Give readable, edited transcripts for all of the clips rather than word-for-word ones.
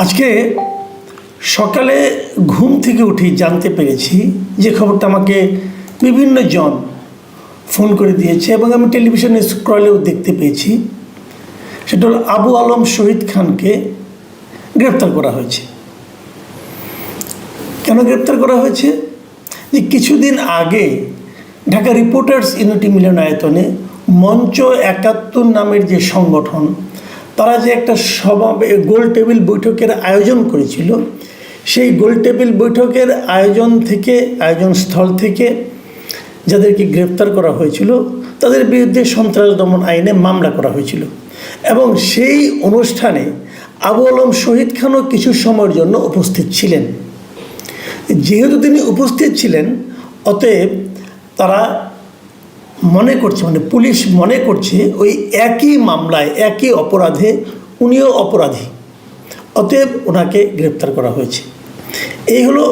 আজকে সকালে ঘুম থেকে উঠে জানতে পেরেছি যে খবরটা আমাকে বিভিন্ন জন ফোন করে দিয়েছে এবং আমি টেলিভিশনে স্ক্রলেও দেখতে পেয়েছি। সেটা হল আবু আলম শহীদ খানকে গ্রেপ্তার করা হয়েছে। কেন গ্রেপ্তার করা হয়েছে? যে কিছুদিন আগে ঢাকা রিপোর্টার্স ইউনিটি মিলনায়তনে মঞ্চ ৭১ নামের যে সংগঠন, তারা যে একটা গোল টেবিল বৈঠকের আয়োজন করেছিল, সেই গোল টেবিল বৈঠকের আয়োজন স্থল থেকে যাদেরকে গ্রেপ্তার করা হয়েছিল তাদের বিরুদ্ধে সন্ত্রাস দমন আইনে মামলা করা হয়েছিল এবং সেই অনুষ্ঠানে আবু আলম শহীদ খানও কিছু সময়ের জন্য উপস্থিত ছিলেন। যেহেতু তিনি উপস্থিত ছিলেন, অতএব তারা পুলিশ মনে করছে ওই একই মামলায় একই অপরাধে উনিও অপরাধী, অতএব ওনাকে গ্রেপ্তার করা হয়েছে। এই হলো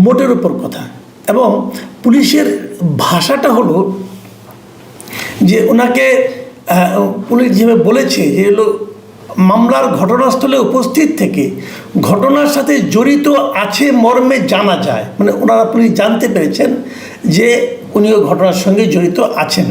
মোটের উপর কথা। এবং পুলিশের ভাষাটা হলো যে ওনাকে পুলিশ যেভাবে বলেছে যে হলো মামলার ঘটনাস্থলে উপস্থিত থেকে ঘটনার সাথে জড়িত আছে মর্মে জানা যায়, মানে ওনারা পুলিশ জানতে পেরেছেন যে উনিও ঘটনার সঙ্গে জড়িত আছেন।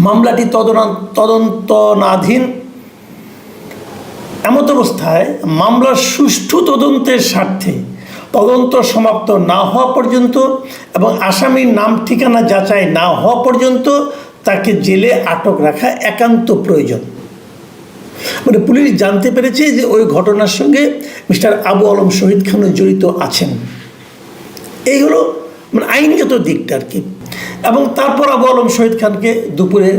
মামলাটি তদন্তনাধীন। এমত অবস্থায় মামলার সুষ্ঠু তদন্তের স্বার্থে তদন্ত সমাপ্ত না হওয়া পর্যন্ত এবং আসামির নাম ঠিকানা যাচাই না হওয়া পর্যন্ত তাকে জেলে আটক রাখা একান্ত প্রয়োজন। মানে পুলিশ জানতে পেরেছে যে ওই ঘটনার সঙ্গে মিস্টার আবু আলম শহীদ খানও জড়িত আছেন। এই হলো মানে আইনগত দিকটা আর কি। এবং তারপর আবু আলম শহীদ খানকে দুপুরে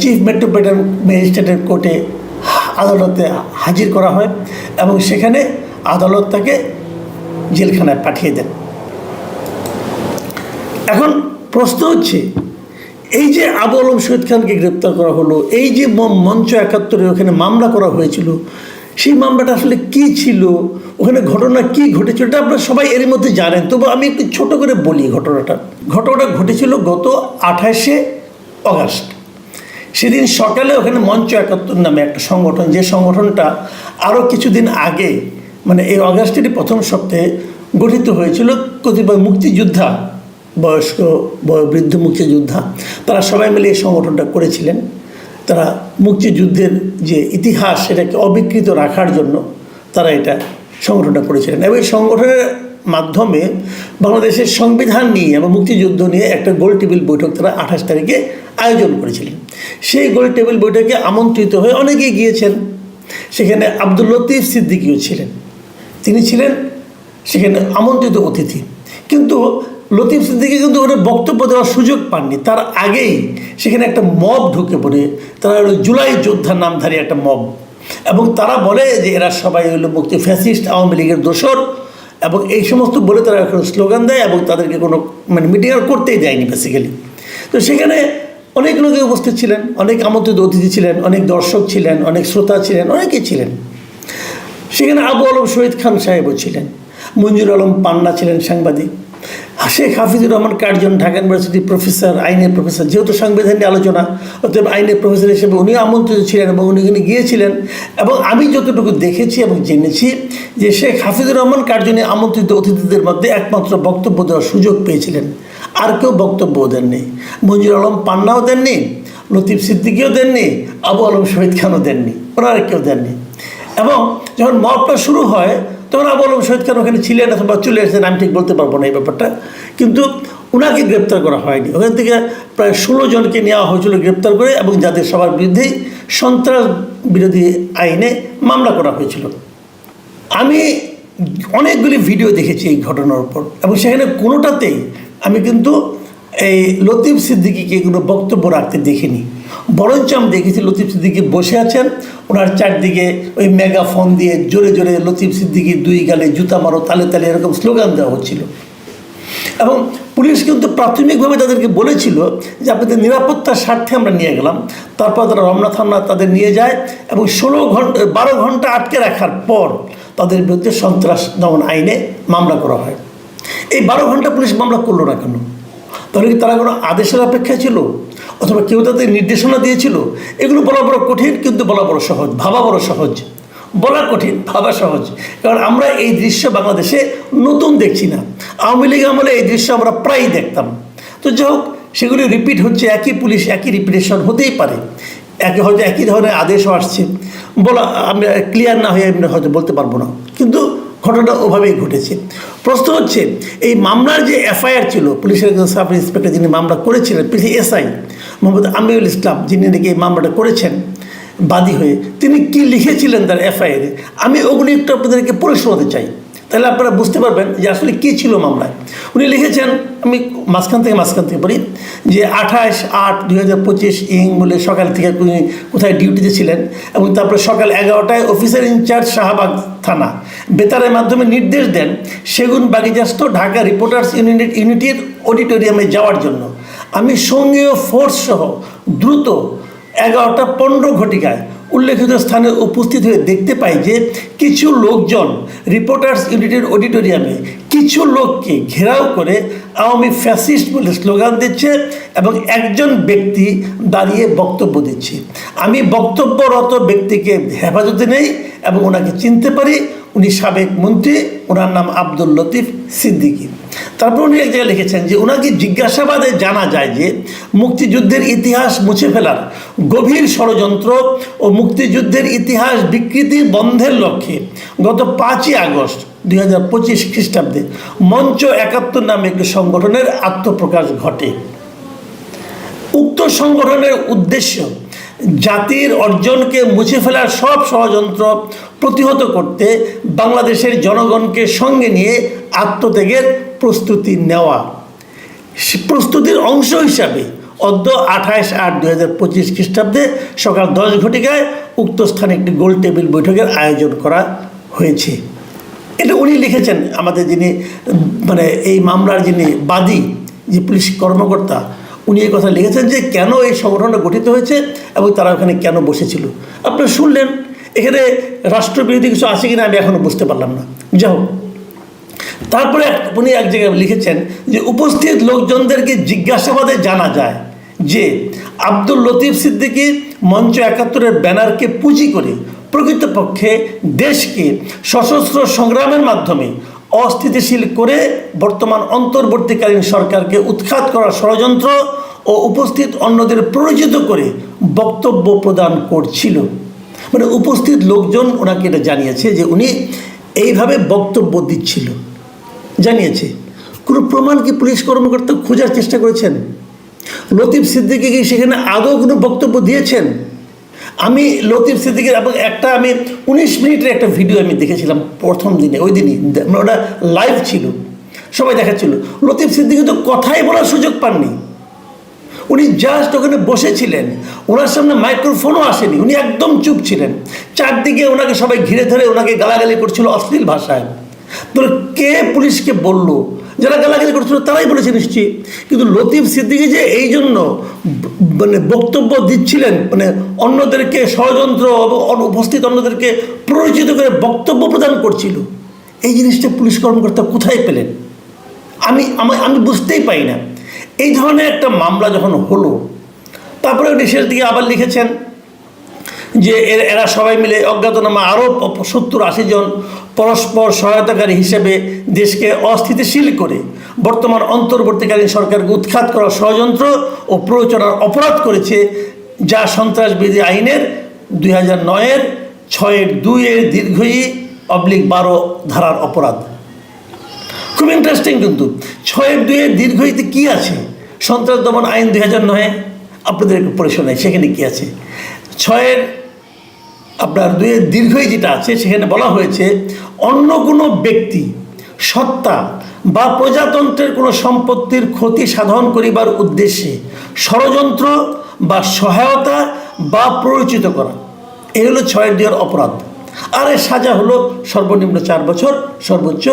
চিফ মেট্রোপলিটন ম্যাজিস্ট্রেটের কোর্টে আদালতে হাজির করা হয় এবং সেখানে আদালত তাকে জেলখানায় পাঠিয়ে দেন। এখন প্রশ্ন হচ্ছে, এই যে আবু আলম শহীদ খানকে গ্রেপ্তার করা হলো, এই যে মঞ্চ ৭১ ওখানে মামলা করা হয়েছিল, সেই মামলাটা আসলে কী ছিল, ওখানে ঘটনা কি ঘটেছিল, এটা আপনারা সবাই এর মধ্যে জানেন। তবু আমি একটু ছোট করে বলি ঘটনাটা ঘটেছিল গত ২৮শে অগাস্ট। সেদিন সকালে ওখানে মঞ্চ ৭১ নামে একটা সংগঠন, যে সংগঠনটা আরও কিছুদিন আগে এই অগাস্টেরই প্রথম সপ্তাহে গঠিত হয়েছিল কতিপয় মুক্তিযোদ্ধা, বয়স্ক বৃদ্ধ মুক্তিযোদ্ধা, তারা সবাই মিলে এই সংগঠনটা করেছিলেন। তারা মুক্তিযুদ্ধের যে ইতিহাস সেটাকে অবিকৃত রাখার জন্য তারা এটা সংগঠনটা করেছিলেন এবং এই সংগঠনের মাধ্যমে বাংলাদেশের সংবিধান নিয়ে এবং মুক্তিযুদ্ধ নিয়ে একটা গোল টেবিল বৈঠক তারা ২৮ তারিখে আয়োজন করেছিলেন। সেই গোল টেবিল বৈঠকে আমন্ত্রিত হয়ে অনেকেই গিয়েছেন। সেখানে আব্দুল লতিফ সিদ্দিকীও ছিলেন, তিনি ছিলেন সেখানে আমন্ত্রিত অতিথি। কিন্তু লতিফ সিদ্দিকী কিন্তু ওখানে বক্তব্য দেওয়ার সুযোগ পাননি। তার আগেই সেখানে একটা মব ঢুকে পড়ে, তারা হলো জুলাই যোদ্ধা নামধারী একটা মব, এবং তারা বলে যে এরা সবাই হলো মুক্তি ফ্যাসিস্ট আওয়ামী লীগের দোসর, এবং এই সমস্ত বলে তারা এখন স্লোগান দেয় এবং তাদেরকে কোনো মিটিং আর করতেই দেয়নি বেসিক্যালি। তো সেখানে অনেক লোকে উপস্থিত ছিলেন, অনেক আমন্ত্রিত অতিথি ছিলেন, অনেক দর্শক ছিলেন, অনেক শ্রোতা ছিলেন, অনেকেই ছিলেন। সেখানে আবু আলম শহীদ খান সাহেবও ছিলেন, মঞ্জুর আলম পান্না ছিলেন সাংবাদিক, শেখ হাফিজুর রহমান কার্জন ঢাকা ইউনিভার্সিটির প্রফেসর, আইনের প্রফেসর, যেহেতু সংবিধান নিয়ে আলোচনা, অতএব আইনের প্রফেসর হিসেবে উনিও আমন্ত্রিত ছিলেন এবং উনি গিয়েছিলেন। এবং আমি যতটুকু দেখেছি এবং জেনেছি যে শেখ হাফিজুর রহমান কার্জনে আমন্ত্রিত অতিথিদের মধ্যে একমাত্র বক্তব্য দেওয়ার সুযোগ পেয়েছিলেন, আর কেউ বক্তব্যও দেননি। মঞ্জুর আলম পান্নাও দেননি, লতিফ সিদ্দিকীও দেননি, আবু আলম শহীদ খানও দেননি, ওনারা কেউ দেননি। এবং যখন মবটা শুরু হয় তখন আবু আলম শহীদ খান ওখানে ছিলেন অথবা চলে এসেছেন, আমি ঠিক বলতে পারবো না এই ব্যাপারটা। কিন্তু ওনাকে গ্রেপ্তার করা হয়নি। ওখান থেকে প্রায় ১৬ জনকে নেওয়া হয়েছিল গ্রেপ্তার করে, এবং যাদের সবার বিরুদ্ধেই সন্ত্রাস বিরোধী আইনে মামলা করা হয়েছিল। আমি অনেকগুলি ভিডিও দেখেছি এই ঘটনার উপর, এবং সেখানে কোনোটাতেই আমি কিন্তু এই লতিফ সিদ্দিকীকে কোনো বক্তব্য রাখতে দেখিনি। বরঞ্চ আমি দেখেছি লতিফ সিদ্দিকী বসে আছেন, ওনার চারদিকে ওই মেগাফোন দিয়ে জোরে জোরে লতিফ সিদ্দিকীর দুই গালে জুতা মারো, তালে তালে এরকম স্লোগান দেওয়া হচ্ছিল। এবং পুলিশ কিন্তু প্রাথমিকভাবে তাদেরকে বলেছিল যে আপনাদের নিরাপত্তার স্বার্থে আমরা নিয়ে গেলাম। তারপর তারা রমনা থানা তাদের নিয়ে যায় এবং 12 ঘন্টা আটকে রাখার পর তাদের বিরুদ্ধে সন্ত্রাস দমন আইনে মামলা করা হয়। এই 12 ঘন্টা পুলিশ মামলা করলো না কেন? তাহলে কি তারা কোনো আদেশের অপেক্ষা ছিল, অথবা কেউ তাদের নির্দেশনা দিয়েছিল? এগুলো বলা বড় কঠিন, কিন্তু বলা বড় সহজ, ভাবা বড় সহজ। বলা কঠিন, ভাবা সহজ, কারণ আমরা এই দৃশ্য বাংলাদেশে নতুন দেখছি না। আওয়ামী লীগ আমলে এই দৃশ্য আমরা প্রায়ই দেখতাম। তো যাই হোক, সেগুলি রিপিট হচ্ছে, একই পুলিশ একই রিপিটেশন হতেই পারে, হয়তো একই ধরনের আদেশও আসছে, বলা আমি ক্লিয়ার না হয়ে আমি হয়তো বলতে পারবো না, কিন্তু ঘটনা ওভাবেই ঘটেছে। প্রশ্ন হচ্ছে, এই মামলার যে এফআইআর ছিল, পুলিশের একজন সাব ইন্সপেক্টর যিনি মামলা করেছিলেন, এসআই মোহাম্মদ আমিরুল ইসলাম, যিনি নাকি এই মামলাটা করেছেন বাদী হয়ে, তিনি কি লিখেছিলেন তার এফআইআরে, আমি ওগুলি একটু আপনাদেরকে পড়ে শোনাতে চাই, তাহলে আপনারা বুঝতে পারবেন যে আসলে কী ছিল মামলায়। উনি লিখেছেন, আমি মাঝখান থেকে পড়ি, যে 28/8/2025 বলে সকাল থেকে উনি কোথায় ডিউটিতে ছিলেন, এবং তারপরে সকাল 11টায় অফিসার ইনচার্জ শাহবাগ থানা বেতারের মাধ্যমে নির্দেশ দেন সেগুন বাগিচাস্থ ঢাকা রিপোর্টার্স ইউনিটির অডিটোরিয়ামে যাওয়ার জন্য। আমি সঙ্গীয় ফোর্স সহ দ্রুত 11:15 ঘটিকায় উল্লেখিত স্থানে উপস্থিত হয়ে দেখতে পাই যে কিছু লোকজন রিপোর্টার্স ইউনিটের অডিটোরিয়ামে কিছু লোককে ঘেরাও করে আওয়ামী ফ্যাসিস্ট বলে স্লোগান দিচ্ছে এবং একজন ব্যক্তি দাঁড়িয়ে বক্তব্য দিচ্ছে। আমি বক্তব্যরত ব্যক্তিকে হেফাজতে নেই এবং ওনাকে চিনতে পারি, উনি সাবেক মন্ত্রী, ওনার নাম আব্দুল লতিফ সিদ্দিকী। তারপর উনি এক জায়গায় লিখেছেন যে ওনাকে জিজ্ঞাসাবাদে জানা যায় যে মুক্তিযুদ্ধের ইতিহাস মুছে ফেলার গভীর ষড়যন্ত্র ও মুক্তিযুদ্ধের ইতিহাস বিকৃতি বন্ধের লক্ষ্যে গত 5ই আগস্ট 2025 খ্রিস্টাব্দে মঞ্চ 71 নামে একটি সংগঠনের আত্মপ্রকাশ ঘটে। উক্ত সংগঠনের উদ্দেশ্য জাতির অর্জনকে মুছে ফেলার সব ষড়যন্ত্র প্রতিহত করতে বাংলাদেশের জনগণকে সঙ্গে নিয়ে আত্মত্যাগের প্রস্তুতি নেওয়া। প্রস্তুতির অংশ হিসাবে অদ্য 28/8/2025 খ্রিস্টাব্দে সকাল 10 ঘটিকায় উক্ত স্থানে একটি গোল টেবিল বৈঠকের আয়োজন করা হয়েছে। এটা উনি লিখেছেন, আমাদের যিনি মানে এই মামলার যিনি বাদী, যে পুলিশ কর্মকর্তা, উনি এই কথা লিখেছেন যে কেন এই সংগঠনটা গঠিত হয়েছে এবং তারা ওখানে কেন বসেছিল। আপনারা শুনলেন, এখানে রাষ্ট্রবিরোধী কিছু আছে কিনা আমি এখনও বুঝতে পারলাম না। যাই হোক, তারপরে উনি এক জায়গায় লিখেছেন যে উপস্থিত লোকজনদেরকে জিজ্ঞাসাবাদে জানা যায় যে আব্দুল লতিফ সিদ্দিকী মঞ্চ 71-এর ব্যানারকে পুঁজি করে প্রকৃতপক্ষে দেশকে সশস্ত্র সংগ্রামের মাধ্যমে অস্থিতিশীল করে বর্তমান অন্তর্বর্তীকালীন সরকারকে উৎখাত করার ষড়যন্ত্র ও উপস্থিত অন্যদের প্ররোচিত করে বক্তব্য প্রদান করছিল। মানে উপস্থিত লোকজন ওনাকে এটা জানিয়েছে যে উনি এইভাবে বক্তব্য দিচ্ছিল, জানিয়েছে। কোনো প্রমাণ কি পুলিশ কর্মকর্তা খোঁজার চেষ্টা করেছেন? লতিফ সিদ্দিকী কি সেখানে আদৌ কোনো বক্তব্য দিয়েছেন? আমি লতিফ সিদ্দিকীর এবং আমি 19 মিনিটের একটা ভিডিও আমি দেখেছিলাম প্রথম দিনে, ওই দিনই ওটা লাইভ ছিল, সবাই দেখাচ্ছিল। লতিফ সিদ্দিকী তো কথাই বলার সুযোগ পাননি, উনি জাস্ট ওখানে বসেছিলেন, ওনার সামনে মাইক্রোফোনও আসেনি, উনি একদম চুপ ছিলেন। চারদিকে ওনাকে সবাই ঘিরে ধরে ওনাকে গালাগালি করছিল অশ্লীল ভাষায়। তো কে পুলিশকে বলল? যারা গালাগালি করছিল তারাই বলেছে নিশ্চয়ই। কিন্তু লতিফ সিদ্দিকী যে এই জন্য মানে বক্তব্য দিচ্ছিলেন, মানে অন্যদেরকে ষড়যন্ত্র এবং উপস্থিত অন্যদেরকে প্ররোচিত করে বক্তব্য প্রদান করছিল, এই জিনিসটা পুলিশ কর্মকর্তা কোথায় পেলেন? আমি বুঝতেই পাই না। এই ধরনের একটা মামলা যখন হলো, তারপরে উনি শেষ দিকে আবার লিখেছেন যে এরা সবাই মিলে অজ্ঞাতনামা আরও 70-80 জন পরস্পর সহায়তাকারী হিসেবে দেশকে অস্থিতিশীল করে বর্তমান অন্তর্বর্তীকালীন সরকারকে উৎখাত করার ষড়যন্ত্র ও প্ররোচনার অপরাধ করেছে, যা সন্ত্রাসবিরোধী আইনের 2009-এর 6-2/12 ধারার অপরাধ। খুব ইন্টারেস্টিং, কিন্তু 6-2/12 কী আছে? সন্ত্রাস দমন আইন 2009, আপনাদের একটু পড়ে শোনাই সেখানে কী আছে। 6-2 যেটা আছে সেখানে বলা হয়েছে, অন্য কোনো ব্যক্তি, সত্তা বা প্রজাতন্ত্রের কোনো সম্পত্তির ক্ষতি সাধন করিবার উদ্দেশ্যে ষড়যন্ত্র বা সহায়তা বা প্ররোচিত করা, এই হলো 6-2 অপরাধ। আর এর সাজা হলো সর্বনিম্ন 4 বছর, সর্বোচ্চ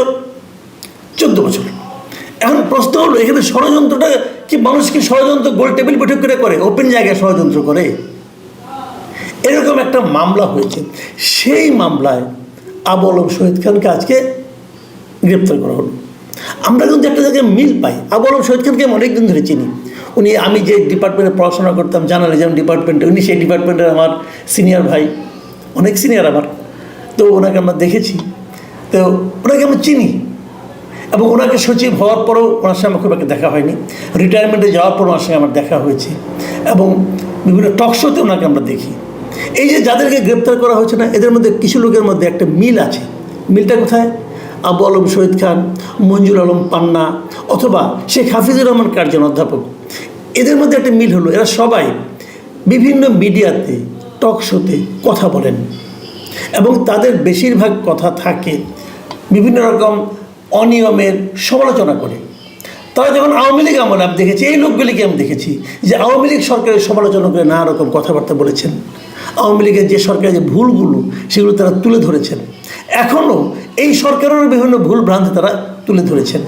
14 বছর। এখন প্রশ্ন হলো, এখানে ষড়যন্ত্রটা কি মানুষকে ষড়যন্ত্র গোল টেবিল বৈঠক করে ওপেন জায়গায় ষড়যন্ত্র করে? এরকম একটা মামলা হয়েছে, সেই মামলায় আবু আলম শহীদ খানকে আজকে গ্রেপ্তার করা হলো। আমরা কিন্তু একটা জায়গায় মিল পাই। আবু আলম শহীদ খানকে আমি অনেকদিন ধরে চিনি। আমি যে ডিপার্টমেন্টে পড়াশোনা করতাম, জার্নালিজম ডিপার্টমেন্টে, উনি সেই ডিপার্টমেন্টের আমার সিনিয়র ভাই, অনেক সিনিয়র আমার। তো ওনাকে আমরা দেখেছি, তো ওনাকে আমরা চিনি, এবং ওনাকে সচিব হওয়ার পরেও ওনার সঙ্গে আমার খুব একটা দেখা হয়নি, রিটায়ারমেন্টে যাওয়ার পর ওনার সঙ্গে আমার দেখা হয়েছে, এবং বিভিন্ন টক শোতে ওনাকে আমরা দেখি। এই যে যাদেরকে গ্রেপ্তার করা হয়েছে না, এদের মধ্যে কিছু লোকের মধ্যে একটা মিল আছে। মিলটা কোথায়? আবু আলম শহীদ খান, মঞ্জুর আলম পান্না, অথবা শেখ হাফিজুর রহমান কার্জন অধ্যাপক, এদের মধ্যে একটা মিল হলো, এরা সবাই বিভিন্ন মিডিয়াতে টক শোতে কথা বলেন, এবং তাদের বেশিরভাগ কথা থাকে বিভিন্ন রকম অনিয়মের সমালোচনা করে। তারা যখন আওয়ামী লীগ আমলে আমি দেখেছি, এই লোকগুলিকে আমি দেখেছি যে আওয়ামী লীগ সরকারের সমালোচনা করে নানা রকম কথাবার্তা বলেছেন, আওয়ামী লীগের যে সরকারের যে ভুলগুলো সেগুলো তারা তুলে ধরেছেন। এখনও এই সরকারেরও বিভিন্ন ভুল ভ্রান্তি তারা তুলে ধরেছেন।